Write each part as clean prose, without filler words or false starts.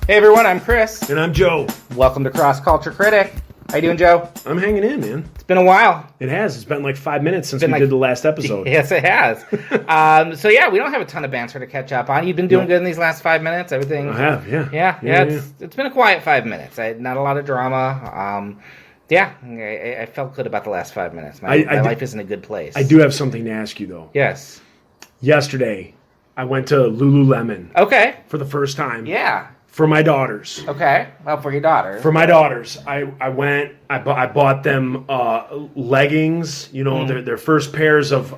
Hey everyone, I'm Chris. And I'm Joe. Welcome to Cross Culture Critic. How you doing, Joe? I'm hanging in, man. It's been a while. It has. It's been like 5 minutes since we did the last episode. Yes, it has. So yeah, we don't have a ton of banter to catch up on. You've been doing good in these last 5 minutes. Everything. I have, yeah. Yeah. It's been a quiet 5 minutes. Not a lot of drama. I felt good about the last 5 minutes. My life is in a good place. I do have something to ask you, though. Yes. Yesterday, I went to Lululemon. Okay. For the first time. Yeah. For my daughters. Okay. Well, for your daughters. For my daughters. I bought them leggings, their first pairs of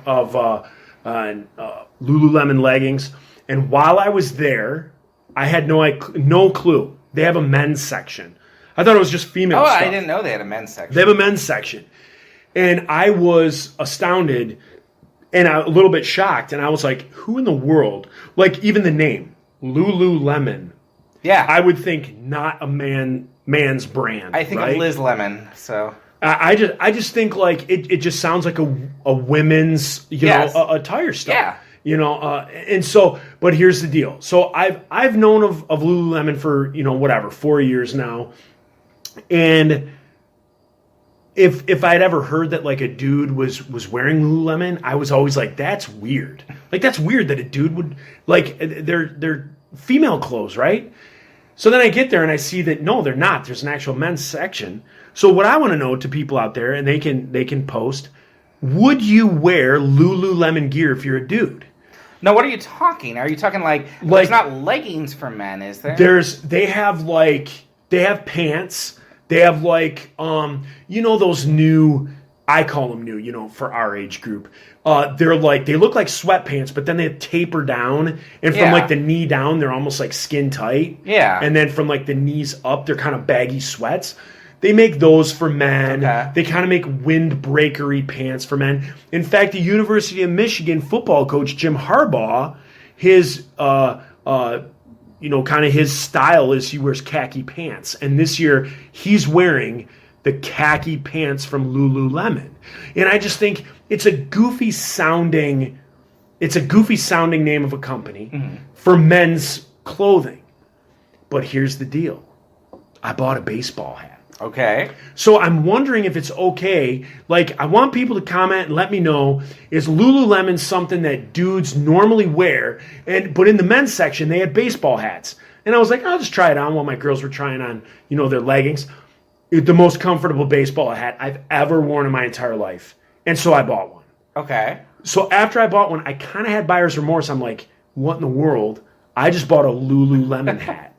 Lululemon leggings. And while I was there, I had no clue. They have a men's section. I thought it was just female stuff. I didn't know they had a men's section. They have a men's section. And I was astounded and a little bit shocked. And I was like, who in the world? Like, even the name, Lululemon. Yeah. I would think not a man's brand. I think of Liz Lemon, so... I just think like it just sounds like a women's attire stuff. Yeah. And so, but here's the deal. So I've known of Lululemon for 4 years now, and if I'd ever heard that like a dude was wearing Lululemon, I was always like, that's weird. Like that's weird that a dude would like they're female clothes, right? So then I get there and I see that no, they're not. There's an actual men's section. So what I want to know to people out there, and they can post, would you wear Lululemon gear if you're a dude? No, what are you talking? Are you talking like there's not leggings for men, is there? They have pants. They have those new, I call them new, for our age group. They look like sweatpants, but then they taper down, and from like the knee down, they're almost like skin tight. Yeah. And then from like the knees up, they're kind of baggy sweats. They make those for men. Okay. They kind of make windbreakery pants for men. In fact, the University of Michigan football coach Jim Harbaugh, his kind of his style is he wears khaki pants, and this year he's wearing the khaki pants from Lululemon. And I just think it's a goofy sounding name of a company for men's clothing. But here's the deal. I bought a baseball hat. Okay. So I'm wondering if it's okay. Like, I want people to comment and let me know, is Lululemon something that dudes normally wear? But in the men's section, they had baseball hats. And I was like, I'll just try it on while my girls were trying on, their leggings. The most comfortable baseball hat I've ever worn in my entire life. And so I bought one. Okay. So after I bought one, I kind of had buyer's remorse. I'm like, what in the world? I just bought a Lululemon hat.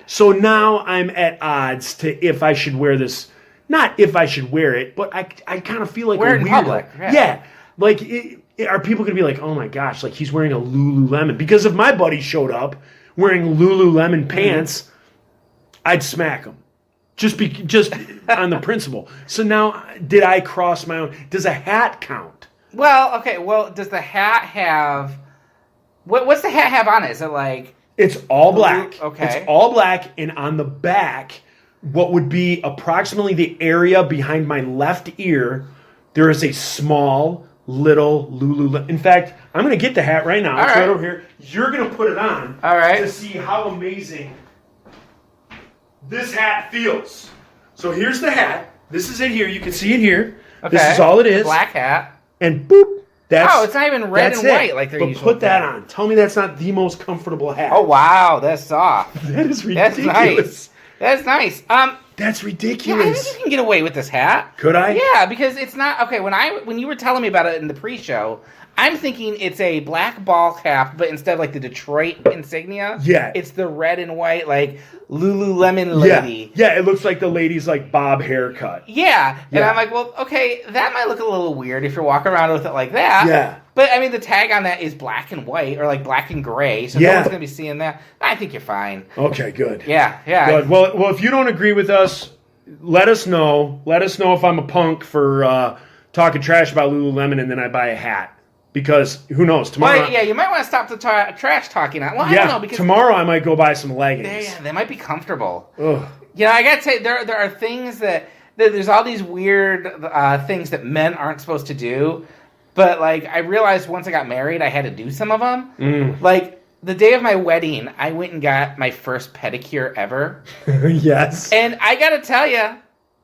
So now I'm at odds to if I should wear this. Not if I should wear it, but I kind of feel like wear it in public. Yeah. Like, are people going to be like, oh my gosh, like he's wearing a Lululemon? Because if my buddy showed up wearing Lululemon pants, I'd smack him. Just on the principle. So now, did I cross my own? Does a hat count? Well, okay. Well, does the hat have... What's the hat have on it? Is it like... It's all black. Okay. It's all black, and on the back, what would be approximately the area behind my left ear, there is a small, little Lululemon. In fact, I'm going to get the hat right now. It's right over here. You're going to put it on to see how amazing this hat feels. So here's the hat. This is it here. You can see it here. Okay. This is all it is. Black hat. And boop. It's not even red and white like they're usually. But put that on. Tell me that's not the most comfortable hat. Oh, wow. That's soft. That is ridiculous. That's nice. That's ridiculous. Yeah, I think you can get away with this hat. Could I? Yeah, because it's not... Okay, when you were telling me about it in the pre-show, I'm thinking it's a black ball cap, but instead of like the Detroit insignia, it's the red and white, like, Lululemon lady. Yeah, it looks like the lady's like bob haircut. Yeah. And I'm like, well, okay, that might look a little weird if you're walking around with it like that. Yeah. But, I mean, the tag on that is black and white, or like black and gray, so no one's going to be seeing that. I think you're fine. Okay, good. Yeah. Good. Well, if you don't agree with us, let us know. Let us know if I'm a punk for talking trash about Lululemon and then I buy a hat. Because who knows? Tomorrow, you might want to stop the trash talking. Well, I don't know, because tomorrow I might go buy some leggings. They might be comfortable. Ugh. I gotta say there are things that there's all these weird things that men aren't supposed to do, but like I realized once I got married, I had to do some of them. Like the day of my wedding, I went and got my first pedicure ever. Yes. And I got to tell you,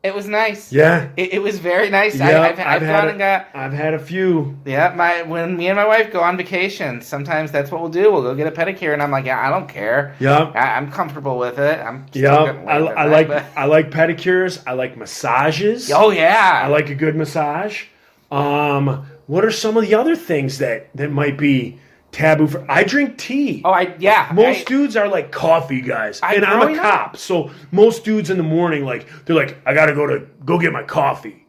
it was nice. Yeah. It was very nice. Yep, I've gone and got... I've had a few. Yeah, when me and my wife go on vacation, sometimes that's what we'll do. We'll go get a pedicure, and I'm like, yeah, I don't care. Yeah. I'm comfortable with it. I like pedicures. I like massages. Oh, yeah. I like a good massage. What are some of the other things that might be taboo for? I drink tea. Most dudes are like coffee guys, and I'm a cop, so most dudes in the morning, like they're like, I gotta go get my coffee,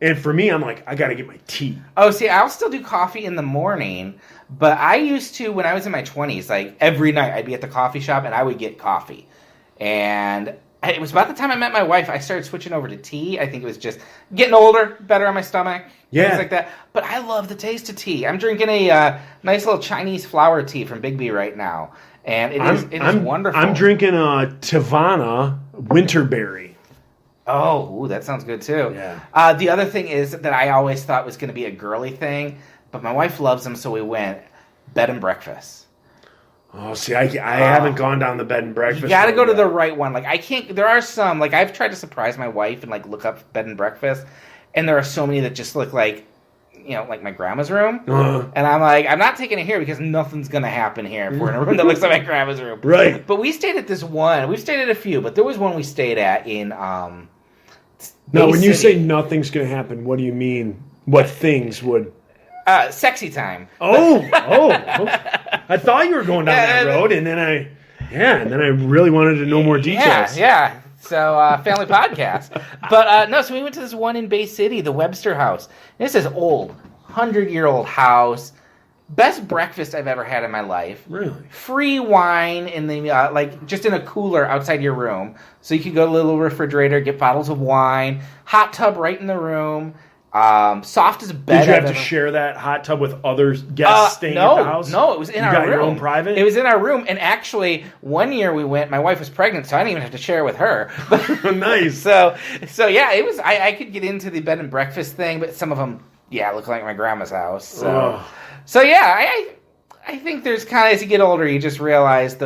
and for me, I'm like, I gotta get my tea. Oh, see, I'll still do coffee in the morning, but I used to when I was in my 20s, like every night I'd be at the coffee shop and I would get coffee, and it was about the time I met my wife I started switching over to tea. I think it was just getting older, better on my stomach. Things like that. But I love the taste of tea. I'm drinking a nice little Chinese flower tea from Big B right now. And it is wonderful. I'm drinking a Tivana Winterberry. Oh, that sounds good too. Yeah. The other thing is that I always thought was going to be a girly thing, but my wife loves them, so we went bed and breakfast. Oh, see, I haven't gone down the bed and breakfast. You got to go to the right one. Like I can't. There are some. Like I've tried to surprise my wife and like look up bed and breakfast, and there are so many that just look like, like my grandma's room. And I'm like, I'm not taking it here because nothing's gonna happen here if we're in a room that looks like my grandma's room. Right. But we stayed at this one. We've stayed at a few, but there was one we stayed at in. Now, when you say nothing's gonna happen, what do you mean? What things would? Sexy time. Oh. I thought you were going down that road, and then I really wanted to know more details. Yeah. So, family podcast. But, no, so we went to this one in Bay City, the Webster House. This is old, 100-year-old house. Best breakfast I've ever had in my life. Really? Free wine in the, just in a cooler outside your room. So you could go to the little refrigerator, get bottles of wine, hot tub right in the room. Soft as a bed. Did you have to share that hot tub with other guests staying at the house? No, it was in our room. You got your own private? It was in our room, and actually, one year we went, my wife was pregnant, so I didn't even have to share with her. Nice. So yeah, it was. I could get into the bed and breakfast thing, but some of them, look like my grandma's house. So yeah, I think there's kind of, as you get older, you just realize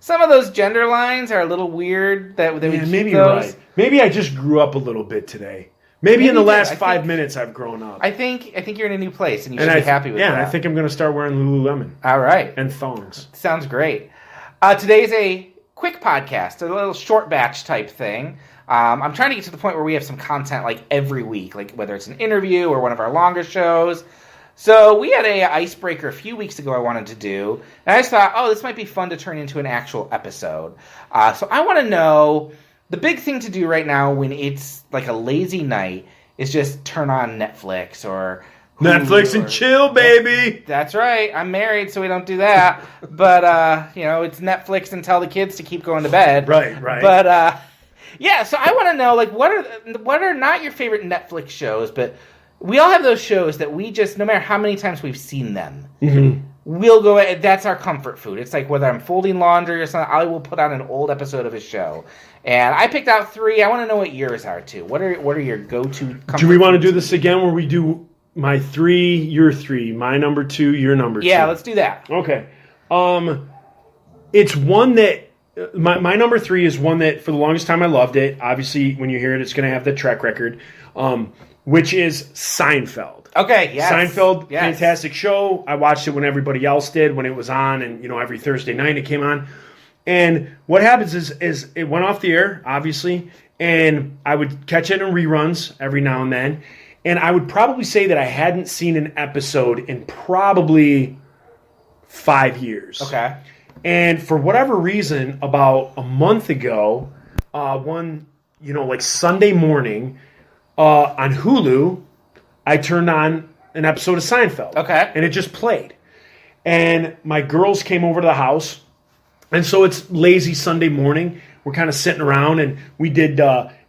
some of those gender lines are a little weird. Maybe you're right. Maybe I just grew up a little bit today. Maybe in the last 5 minutes I've grown up. I think you're in a new place, and you should be happy with that. Yeah, I think I'm going to start wearing Lululemon. All right. And thongs. Sounds great. Today's a quick podcast, a little short batch type thing. I'm trying to get to the point where we have some content like every week, like whether it's an interview or one of our longer shows. So we had a icebreaker a few weeks ago I wanted to do, and I just thought, this might be fun to turn into an actual episode. So I want to know... The big thing to do right now when it's like a lazy night is just turn on Netflix or Hulu Netflix and chill, baby. That's right. I'm married, so we don't do that. But it's Netflix and tell the kids to keep going to bed. Right. But so I want to know like what are not your favorite Netflix shows, but we all have those shows that we just, no matter how many times we've seen them. Mm-hmm. We'll go. That's our comfort food. It's like whether I'm folding laundry or something, I will put on an old episode of a show. And I picked out 3. I want to know what yours are too. What are your go-to? Do we want to do this again, where we do my 3, your 3, my number 2, your number 2? Yeah, let's do that. Okay. It's one that my number 3 is one that for the longest time I loved it. Obviously, when you hear it, it's going to have the track record, which is Seinfeld. Okay, yes. Seinfeld, fantastic show. I watched it when everybody else did, when it was on, and every Thursday night it came on. And what happens is it went off the air, obviously, and I would catch it in reruns every now and then. And I would probably say that I hadn't seen an episode in probably 5 years. Okay. And for whatever reason, about a month ago, one Sunday morning on Hulu, I turned on an episode of Seinfeld. Okay. And it just played. And my girls came over to the house. And so it's lazy Sunday morning. We're kind of sitting around, and we did,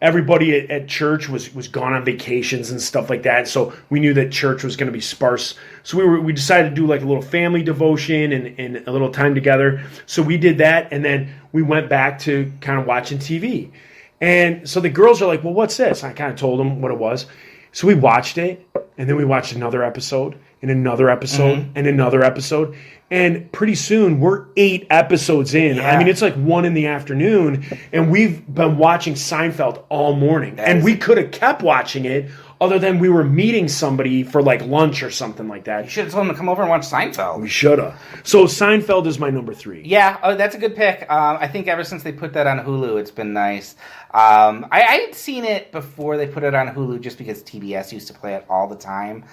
everybody at church was gone on vacations and stuff like that. So we knew that church was going to be sparse. So we decided to do like a little family devotion and a little time together. So we did that, and then we went back to kind of watching TV. And so the girls are like, well, what's this? I kind of told them what it was. So we watched it, and then we watched another episode, and another episode, and another episode. And pretty soon, we're 8 episodes in. Yeah. I mean, it's like 1 PM, and we've been watching Seinfeld all morning. And we could have kept watching it, other than we were meeting somebody for like lunch or something like that. You should have told them to come over and watch Seinfeld. We should have. So Seinfeld is my number 3. Yeah, that's a good pick. I think ever since they put that on Hulu, it's been nice. I had seen it before they put it on Hulu just because TBS used to play it all the time.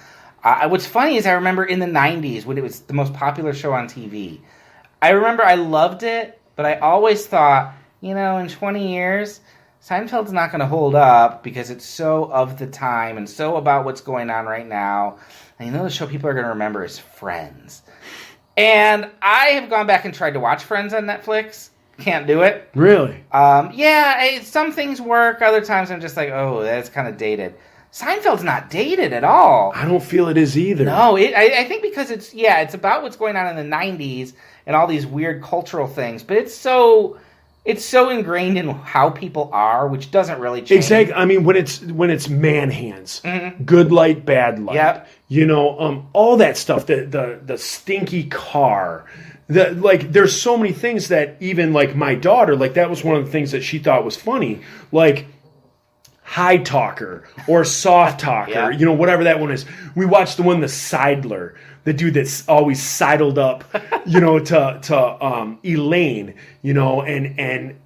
What's funny is I remember in the 90s when it was the most popular show on TV. I remember I loved it, but I always thought, in 20 years... Seinfeld's not going to hold up because it's so of the time and so about what's going on right now. And the show people are going to remember is Friends. And I have gone back and tried to watch Friends on Netflix. Can't do it. Really? Some things work. Other times I'm just like, oh, that's kind of dated. Seinfeld's not dated at all. I don't feel it is either. No, I think because it's about what's going on in the 90s and all these weird cultural things. But it's so ingrained in how people are, which doesn't really change. Exactly. I mean, when it's man hands, good light, bad light. Yep. All that stuff. The stinky car. There's so many things that even like my daughter, like that was one of the things that she thought was funny, like high talker or soft talker. Yeah. Whatever that one is. We watched the one, the Sidler. The dude that's always sidled up, to Elaine, and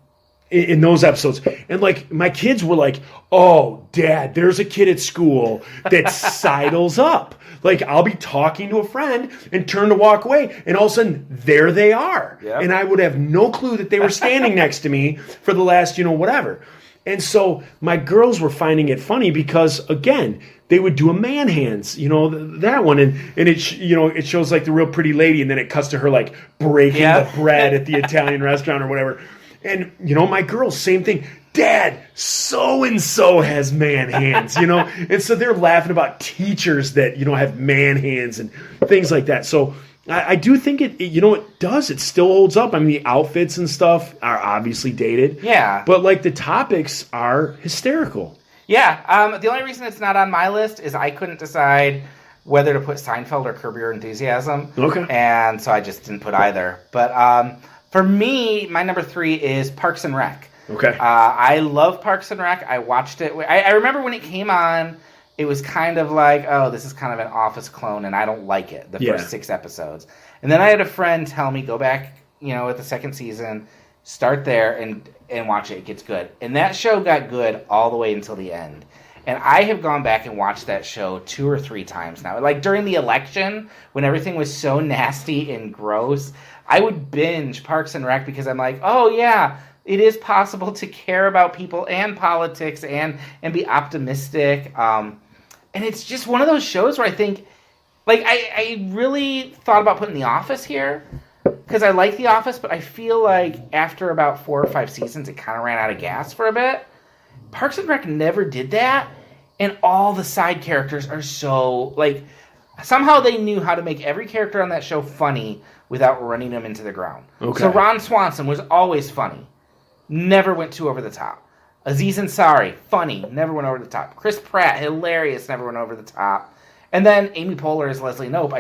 in those episodes. And, like, my kids were like, oh, Dad, there's a kid at school that sidles up. Like, I'll be talking to a friend and turn to walk away, and all of a sudden, there they are. Yep. And I would have no clue that they were standing next to me for the last, whatever. And so my girls were finding it funny because, again, they would do a man hands, that one, and it it shows like the real pretty lady, and then it cuts to her like breaking the bread at the Italian restaurant or whatever. And my girls, same thing. Dad, so and so has man hands, and so they're laughing about teachers that have man hands and things like that. So I do think it does. It still holds up. I mean, the outfits and stuff are obviously dated. Yeah. But, like, the topics are hysterical. Yeah. The only reason it's not on my list is I couldn't decide whether to put Seinfeld or Curb Your Enthusiasm. Okay. And so I just didn't put either. But for me, my number 3 is Parks and Rec. Okay. I love Parks and Rec. I watched it. I remember when it came on, it was kind of like, oh, this is kind of an Office clone, and I don't like it, the first 6 episodes. And then I had a friend tell me, go back, at the second season, start there, and watch it. It gets good. And that show got good all the way until the end. And I have gone back and watched that show 2 or 3 times now. Like, during the election, when everything was so nasty and gross, I would binge Parks and Rec because I'm like, oh, yeah, it is possible to care about people and politics and be optimistic. And it's just one of those shows where I think, like, I really thought about putting The Office here because I like The Office, but I feel like after about 4 or 5 seasons, it kind of ran out of gas for a bit. Parks and Rec never did that, and all the side characters are so, like, somehow they knew how to make every character on that show funny without running them into the ground. Okay. So Ron Swanson was always funny. Never went too over the top. Aziz Ansari, funny, never went over the top. Chris Pratt, hilarious, never went over the top. And then Amy Poehler as Leslie Knope,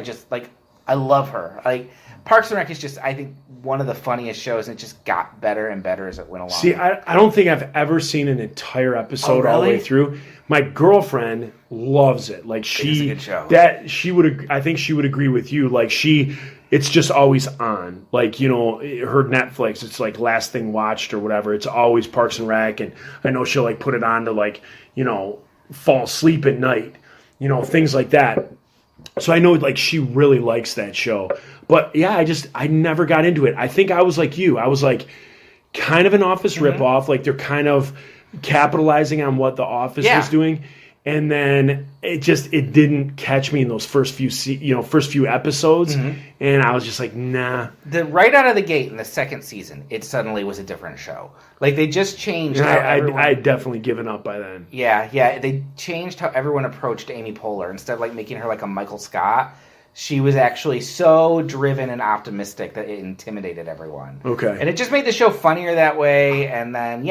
I love her. Like, Parks and Rec is just, I think, one of the funniest shows, and it just got better and better as it went along. See, I don't think I've ever seen an entire episode all the way through. My girlfriend loves it. Like, it's a good show. I think she would agree with you. Like, it's just always on. Like, her Netflix, it's like last thing watched or whatever. It's always Parks and Rec, and I know she'll like put it on to like, fall asleep at night, things like that. So I know like she really likes that show. But yeah, I never got into it. I think I was like you. I was like kind of an Office ripoff. Like they're kind of capitalizing on what The Office was doing. And then it didn't catch me in those first few episodes, and I was just like, nah. Right out of the gate in the second season, it suddenly was a different show. Like they just changed. I had definitely given up by then. Yeah, they changed how everyone approached Amy Poehler. Instead of like making her like a Michael Scott, she was actually so driven and optimistic that it intimidated everyone. Okay, and it just made the show funnier that way. And then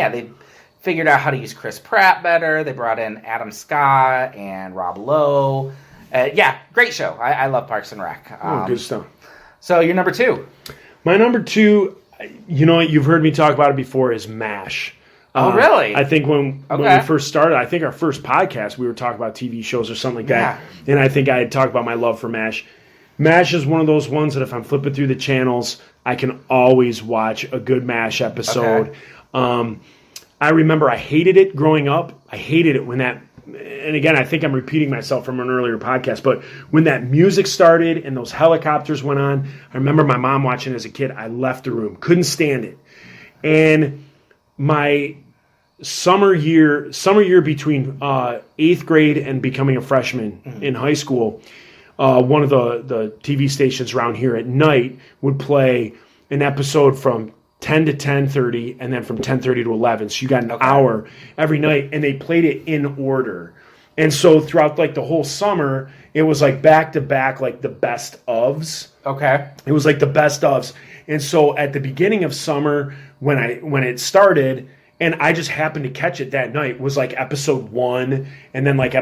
figured out how to use Chris Pratt better. They brought in Adam Scott and Rob Lowe. Great show. I love Parks and Rec. Good stuff. So your number 2. My number 2, you've heard me talk about it before, is MASH. Oh, really? I think when we first started, I think our first podcast, we were talking about TV shows or something like that. And I think I had talked about my love for MASH. MASH is one of those ones that if I'm flipping through the channels, I can always watch a good MASH episode. Okay. I remember I hated it growing up. I hated it when that, and again, I think I'm repeating myself from an earlier podcast, but when that music started and those helicopters went on, I remember my mom watching as a kid. I left the room, couldn't stand it. And my summer year between 8th grade and becoming a freshman in high school, one of the TV stations around here at night would play an episode from 10 to 10:30 and then from 10:30 to 11. So you got an hour every night, and they played it in order. And so throughout like the whole summer, it was like back to back, like the best ofs. Okay. It was like the best ofs. And so at the beginning of summer, when it started, and I just happened to catch it that night, was like episode 1, and then like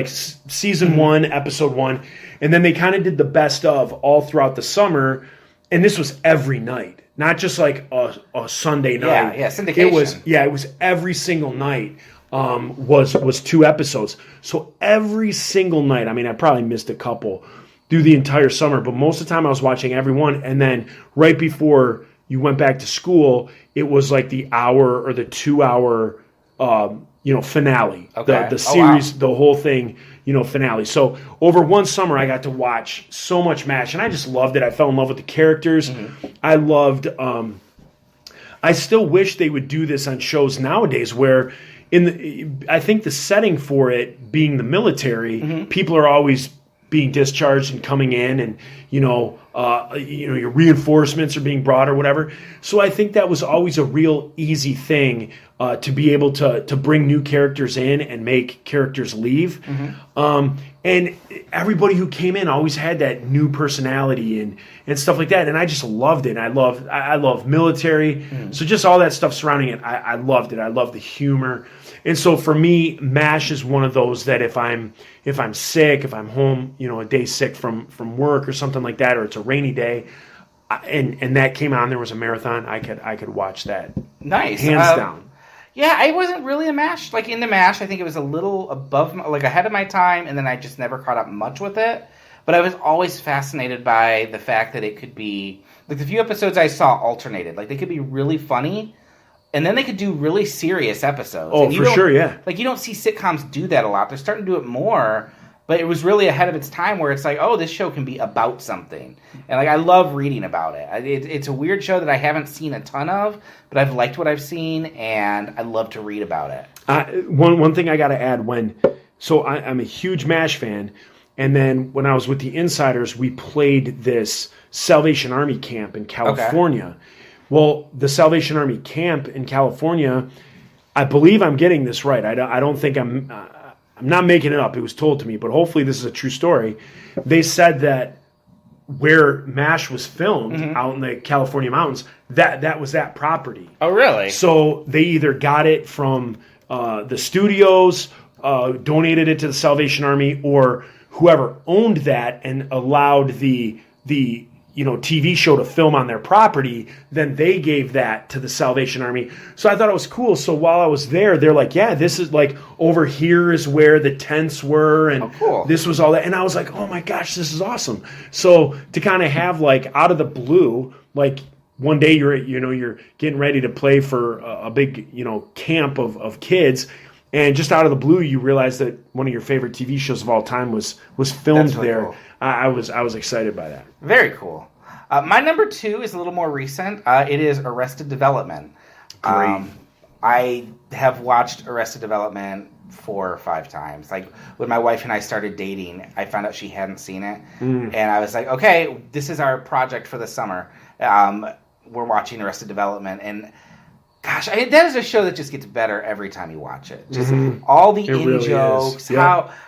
season 1, episode 1. And then they kind of did the best of all throughout the summer. And this was every night, not just like a Sunday night. Yeah, syndication. It was every single night was 2 episodes. So every single night, I mean, I probably missed a couple through the entire summer, but most of the time I was watching every one. And then right before you went back to school, it was like the hour or the 2-hour, finale. Okay. The series, the whole thing, finale. So over one summer, I got to watch so much MASH, and I just loved it. I fell in love with the characters. Mm-hmm. I loved. I still wish they would do this on shows nowadays, where I think the setting for it being the military, people are always being discharged and coming in, and your reinforcements are being brought or whatever. So I think that was always a real easy thing to be able to bring new characters in and make characters leave. And everybody who came in always had that new personality and stuff like that. And I just loved it. I love military. So just all that stuff surrounding it, I loved it. I love the humor. And so for me, MASH is one of those that if I'm sick, if I'm home, a day sick from work or something like that, or it's a rainy day, and that came on, there was a marathon, I could watch that. Nice. Hands down. Yeah, I wasn't really into MASH. I think it was a little ahead of my time, and then I just never caught up much with it. But I was always fascinated by the fact that it could be, like the few episodes I saw alternated. Like they could be really funny, and then they could do really serious episodes. Oh, for sure, yeah. Like you don't see sitcoms do that a lot. They're starting to do it more, but it was really ahead of its time where it's like, oh, this show can be about something. And like I love reading about it. It's a weird show that I haven't seen a ton of, but I've liked what I've seen, and I love to read about it. One thing I got to add, I'm a huge MASH fan, and then when I was with the Insiders, we played this Salvation Army camp in California. Okay. Well, the Salvation Army camp in California, I believe I'm getting this right. I don't think I'm not making it up. It was told to me, but hopefully this is a true story. They said that where MASH was filmed out in the California mountains, that was that property. Oh, really? So they either got it from the studios, donated it to the Salvation Army, or whoever owned that and allowed the TV show to film on their property, then they gave that to the Salvation Army. So I thought it was cool. So while I was there, they're like, yeah, this is like over here is where the tents were, and this was all that. And I was like, oh my gosh, this is awesome. So to kind of have like out of the blue, like one day you're getting ready to play for a big, camp of kids, and just out of the blue, you realize that one of your favorite TV shows of all time was filmed really there. Cool. I was excited by that. Very cool. My number 2 is a little more recent. It is Arrested Development. Great. I have watched Arrested Development 4 or 5 times. Like when my wife and I started dating, I found out she hadn't seen it, and I was like, okay, this is our project for the summer. We're watching Arrested Development, and gosh, that is a show that just gets better every time you watch it. Just all the in-jokes,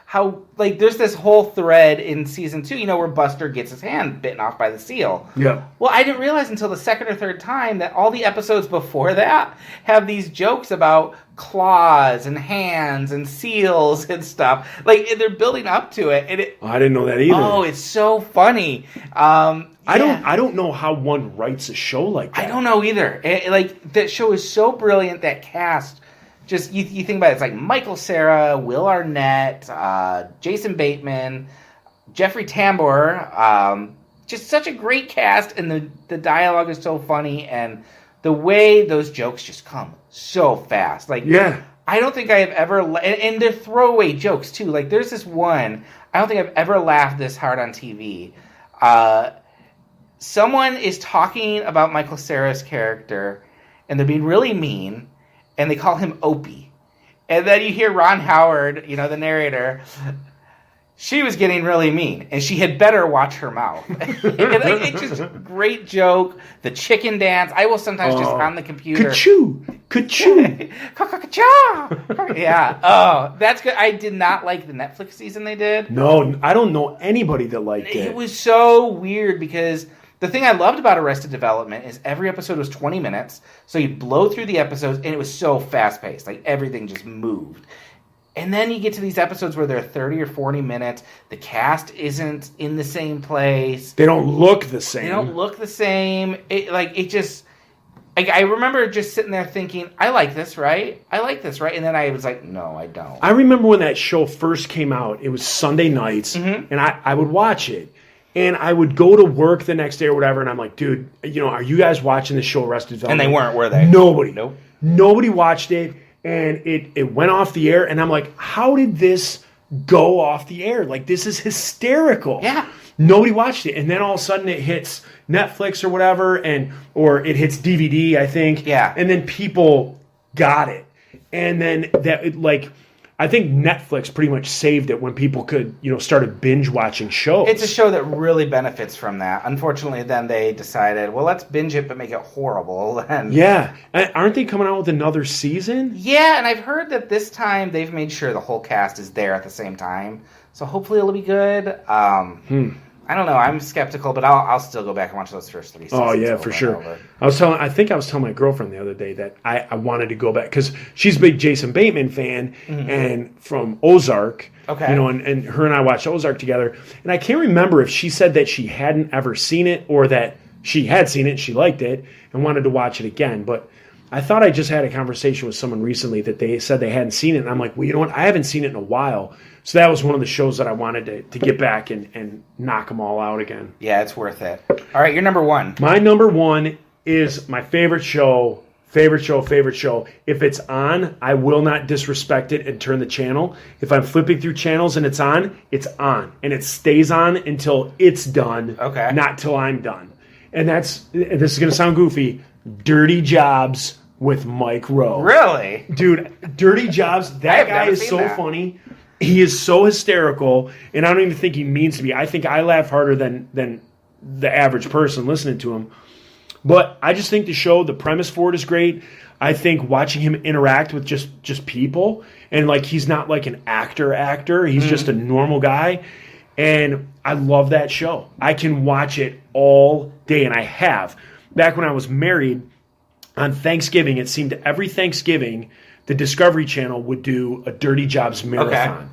how how, like, there's this whole thread in season 2, you know, where Buster gets his hand bitten off by the seal. Yeah. Well, I didn't realize until the second or third time that all the episodes before that have these jokes about claws and hands and seals and stuff. Like, they're building up to it. And I didn't know that either. Oh, it's so funny. Yeah. I don't know how one writes a show like that. I don't know either. Like, that show is so brilliant, that cast. Just, you think about it, it's like Michael Cera, Will Arnett, Jason Bateman, Jeffrey Tambor. Just such a great cast, and the dialogue is so funny, and the way those jokes just come so fast. Like, yeah. I don't think I have ever... And they're throwaway jokes, too. Like, there's this one, I don't think I've ever laughed this hard on TV. Someone is talking about Michael Cera's character, and they're being really mean, and they call him Opie. And then you hear Ron Howard, you know, the narrator, she was getting really mean, and she had better watch her mouth. And it's just a great joke. The chicken dance. I will sometimes just on the computer. Ka-choo. Yeah. Oh, that's good. I did not like the Netflix season they did. No, I don't know anybody that liked it. It was so weird because... The thing I loved about Arrested Development is every episode was 20 minutes, so you'd blow through the episodes, and it was so fast-paced. Like, everything just moved. And then you get to these episodes where they're 30 or 40 minutes. The cast isn't in the same place. They don't look the same. I remember just sitting there thinking, I like this, right? And then I was like, no, I don't. I remember when that show first came out, it was Sunday nights, and I would watch it. And I would go to work the next day or whatever, and I'm like, dude, you know, are you guys watching the show Arrested Development? And they weren't, were they? Nobody. Nope. Nobody watched it, and it went off the air, and I'm like, how did this go off the air? Like, this is hysterical. Yeah. Nobody watched it, and then all of a sudden it hits Netflix or whatever, or it hits DVD, I think. Yeah. And then people got it. And then I think Netflix pretty much saved it when people could, you know, started binge watching shows. It's a show that really benefits from that. Unfortunately, then they decided, well, let's binge it but make it horrible. And yeah. Aren't they coming out with another season? Yeah, and I've heard that this time they've made sure the whole cast is there at the same time. So hopefully it'll be good. I don't know. I'm skeptical, but I'll still go back and watch those first 3 seasons. Oh yeah, for sure. I think I was telling my girlfriend the other day that I wanted to go back because she's a big Jason Bateman fan and from Ozark. Okay. You know, and her and I watched Ozark together, and I can't remember if she said that she hadn't ever seen it or that she had seen it and she liked it and wanted to watch it again. But I thought I just had a conversation with someone recently that they said they hadn't seen it, and I'm like, well, you know what? I haven't seen it in a while. So that was one of the shows that I wanted to get back and knock them all out again. Yeah, it's worth it. All right, your number 1. My number 1 is my favorite show. If it's on, I will not disrespect it and turn the channel. If I'm flipping through channels and it's on. And it stays on until it's done, not till I'm done. And this is going to sound goofy, Dirty Jobs with Mike Rowe. Really? Dude, Dirty Jobs, that guy is so funny. He is so hysterical, and I don't even think he means to be. I think I laugh harder than the average person listening to him. But I just think the premise for it is great. I think watching him interact with just people, and like he's not like an actor. He's just a normal guy. And I love that show. I can watch it all day, and I have. Back when I was married, on Thanksgiving, it seemed every Thanksgiving, the Discovery Channel would do a Dirty Jobs marathon.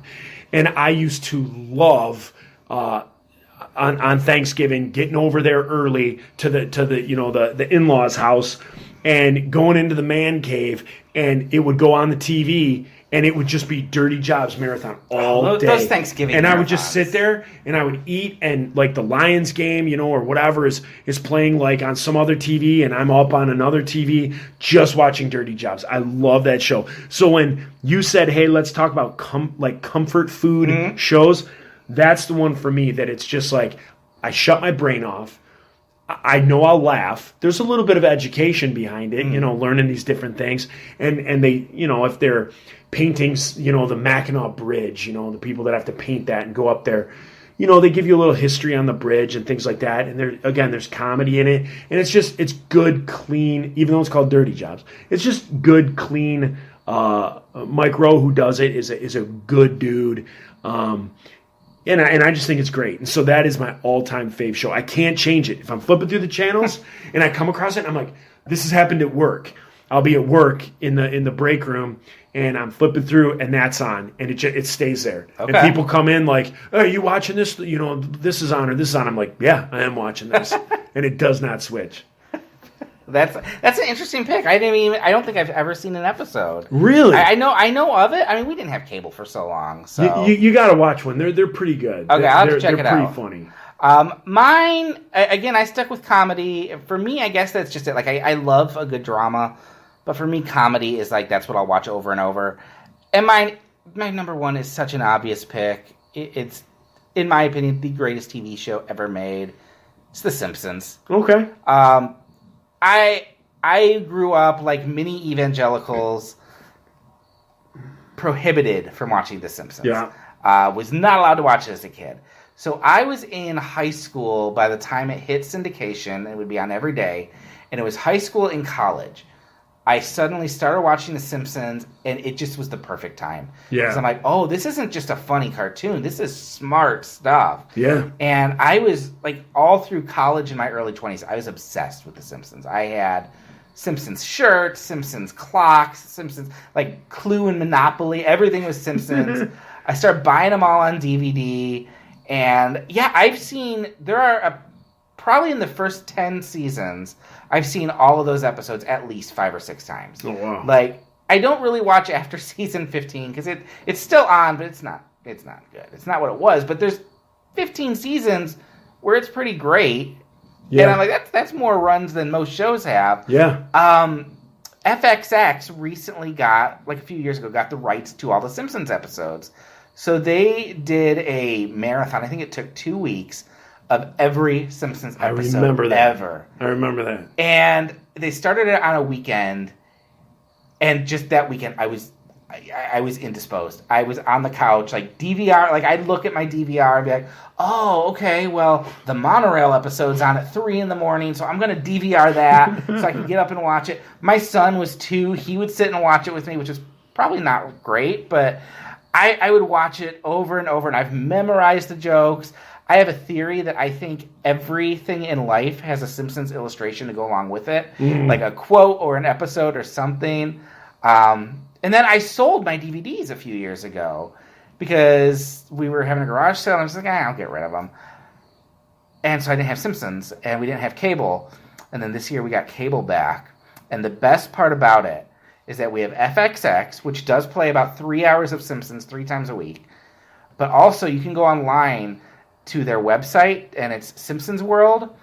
And I used to love on Thanksgiving getting over there early to the in-laws' house and going into the man cave, and it would go on the TV, and it would just be Dirty Jobs marathon all day. Those Thanksgiving and marathons. I would just sit there and I would eat, and like the Lions game, you know, or whatever is playing like on some other TV, and I'm up on another TV just watching Dirty Jobs. I love that show. So when you said, hey, let's talk about comfort food shows, that's the one for me that it's just like I shut my brain off. I know I'll laugh. There's a little bit of education behind it, you know, learning these different things. And they, you know, if they're painting, you know, the Mackinac Bridge, you know, the people that have to paint that and go up there, you know, they give you a little history on the bridge and things like that. And there's comedy in it. And it's good, clean, even though it's called Dirty Jobs, it's just good, clean Mike Rowe, who does it, is a good dude. And I just think it's great. And so that is my all-time fave show. I can't change it. If I'm flipping through the channels and I come across it, and I'm like, this has happened at work. I'll be at work in the break room, and I'm flipping through, and that's on, and it stays there. Okay. And people come in like, oh, are you watching this? This is on or this is on. I'm like, yeah, I am watching this. And it does not switch. That's an interesting pick. I don't think I've ever seen an episode. Really? I know of it. I mean, we didn't have cable for so long, so you got to watch one. They're pretty good. Okay, I'll have to check it out. They're pretty funny. Mine again. I stuck with comedy. For me, I guess that's just it. Like I love a good drama, but for me, comedy is like that's what I'll watch over and over. And my number one is such an obvious pick. It's, in my opinion, the greatest TV show ever made. It's The Simpsons. Okay. I grew up like many evangelicals, prohibited from watching The Simpsons. Yeah. Was not allowed to watch it as a kid. So I was in high school by the time it hit syndication. It would be on every day. And it was high school and college. I suddenly started watching The Simpsons, and it just was the perfect time. Yeah. Because I'm like, oh, this isn't just a funny cartoon. This is smart stuff. Yeah. And I was, like, all through college in my early 20s, I was obsessed with The Simpsons. I had Simpsons shirts, Simpsons clocks, Simpsons, like, Clue and Monopoly. Everything was Simpsons. I started buying them all on DVD. And, yeah, there are probably in the first 10 seasons, I've seen all of those episodes at least 5 or 6 times. Oh, wow. Like, I don't really watch after season 15 because it's still on, but it's not good. It's not what it was. But there's 15 seasons where it's pretty great. Yeah. And I'm like, that's more runs than most shows have. Yeah. FXX recently got a few years ago, got the rights to all the Simpsons episodes. So they did a marathon. I think it took 2 weeks of every Simpsons episode ever. I remember that. And they started it on a weekend, and just that weekend, I was indisposed. I was on the couch, like DVR. Like I'd look at my DVR and be like, "Oh, okay. Well, the monorail episode's on at 3 a.m, so I'm going to DVR that so I can get up and watch it." My son was 2; he would sit and watch it with me, which is probably not great, but I would watch it over and over, and I've memorized the jokes. I have a theory that I think everything in life has a Simpsons illustration to go along with it, like a quote or an episode or something. And then I sold my DVDs a few years ago because we were having a garage sale, and I was like, I'll get rid of them. And so I didn't have Simpsons, and we didn't have cable. And then this year we got cable back. And the best part about it is that we have FXX, which does play about 3 hours of Simpsons 3 times a week. But also you can go online to their website, and it's Simpsons World.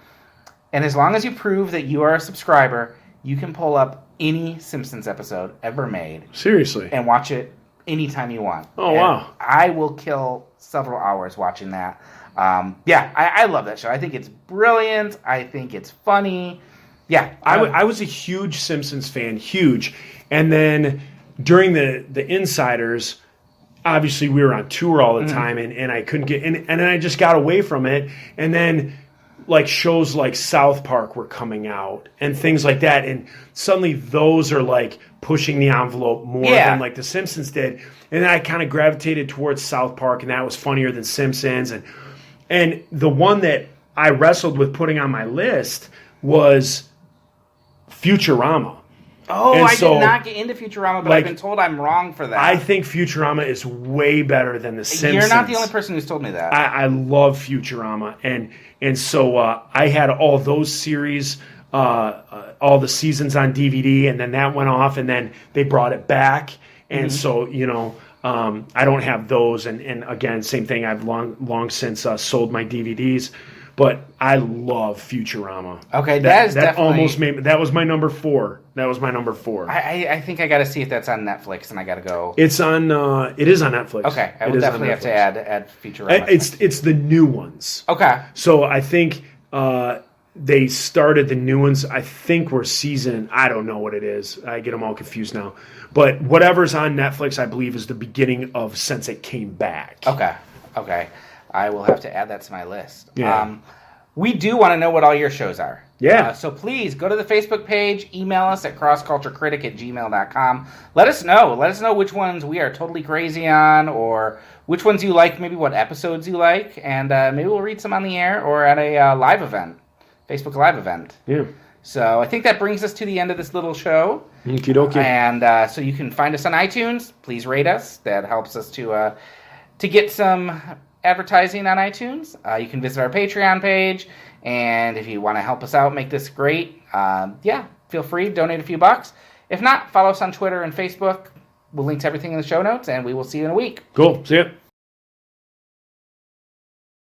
And as long as you prove that you are a subscriber, you can pull up any Simpsons episode ever made. Seriously? And watch it anytime you want. Oh, and wow. I will kill several hours watching that. I love that show. I think it's brilliant. I think it's funny. Yeah. I was a huge Simpsons fan. Huge. And then during the Insiders, obviously we were on tour all the time, and I couldn't get and then I just got away from it. And then like shows like South Park were coming out and things like that, and suddenly those are like pushing the envelope more than like the Simpsons did. And then I kind of gravitated towards South Park, and that was funnier than Simpsons. And the one that I wrestled with putting on my list was Futurama. Oh, I did not get into Futurama, but I've been told I'm wrong for that. I think Futurama is way better than The Simpsons. You're not the only person who's told me that. I love Futurama, and so I had all those series, all the seasons on DVD, and then that went off, and then they brought it back, and so I don't have those, and again, same thing. I've long since sold my DVDs. But I love Futurama. Okay, that definitely almost made that was my number 4. That was my number 4. I think I got to see if that's on Netflix, and I got to go. It's on. It is on Netflix. Okay, I will definitely have to add Futurama. It's the new ones. Okay. So I think they started the new ones. I think we're season. I don't know what it is. I get them all confused now. But whatever's on Netflix, I believe, is the beginning of since it came back. Okay. I will have to add that to my list. Yeah. We do want to know what all your shows are. Yeah. So please go to the Facebook page, email us at crossculturecritic@gmail.com. Let us know. Let us know which ones we are totally crazy on, or which ones you like, maybe what episodes you like, and maybe we'll read some on the air or at a live event, Facebook Live event. Yeah. So I think that brings us to the end of this little show. Okie dokie. And so you can find us on iTunes. Please rate us. That helps us to get some advertising on iTunes. You can visit our Patreon page. And if you want to help us out, make this great, feel free, donate a few bucks. If not, follow us on Twitter and Facebook. We'll link to everything in the show notes, and we will see you in a week. Cool. See ya.